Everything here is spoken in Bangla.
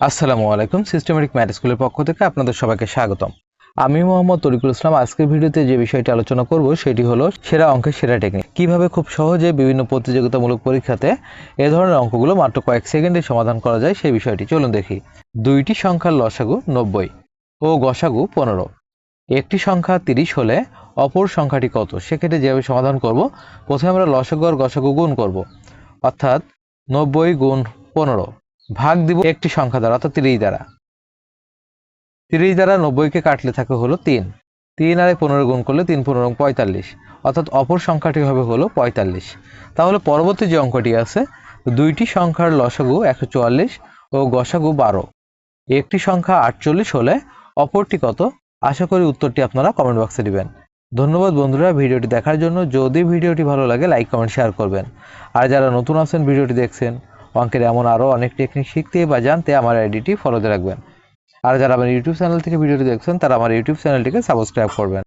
আসসালামু আলাইকুম। সিস্টেমেটিক ম্যাথ স্কুলের পক্ষ থেকে আপনাদের সবাইকে স্বাগতম। আমি মোহাম্মদ তরিকুল ইসলাম। আজকের ভিডিওতে যে বিষয়টি আলোচনা করব সেটি হলো সেরা অঙ্কের সেরা টেকনিক। কিভাবে খুব সহজে বিভিন্ন প্রতিযোগিতামূলক পরীক্ষাতে এ ধরনের অঙ্কগুলো মাত্র কয়েক সেকেন্ডে সমাধান করা যায় সেই বিষয়টি চলুন দেখি। দুইটি সংখ্যার লসাগু 90 ও গসাগু 15। একটি সংখ্যা 30 হলে অপর সংখ্যাটি কত? সেক্ষেত্রে যেভাবে সমাধান করব, প্রথমে আমরা লসাগু আর গসাগু গুণ করব, অর্থাৎ 90 গুণ 15 ভাগ দিব একটি সংখ্যা দ্বারা, অর্থাৎ 30 দ্বারা। 30 দ্বারা 90-কে কাটলে থাকে হলো 3। 3 আর 15 গুণ করলে 3 15 45, অর্থাৎ অপর সংখ্যাটি হবে হলো 45। তাহলে পরবর্তী যে অঙ্কটি আছে, দুইটি সংখ্যার লসাগু 144 ও গসাগু 12। একটি সংখ্যা 48 হলে অপরটি কত? আশা করি উত্তরটি আপনারা কমেন্ট বক্সে দিবেন। ধন্যবাদ বন্ধুরা ভিডিওটি দেখার জন্য। যদি ভিডিওটি ভালো লাগে লাইক কমেন্ট শেয়ার করবেন। আর যারা নতুন আছেন ভিডিওটি দেখছেন, অঙ্কের এমন আরও অনেক টেকনিক শিখতে বা জানতে আমার আইডিটি ফলোতে রাখবেন। আর যারা আমার ইউটিউব চ্যানেল থেকে ভিডিওটি দেখছেন তারা আমার ইউটিউব চ্যানেলটিকে সাবস্ক্রাইব করবেন।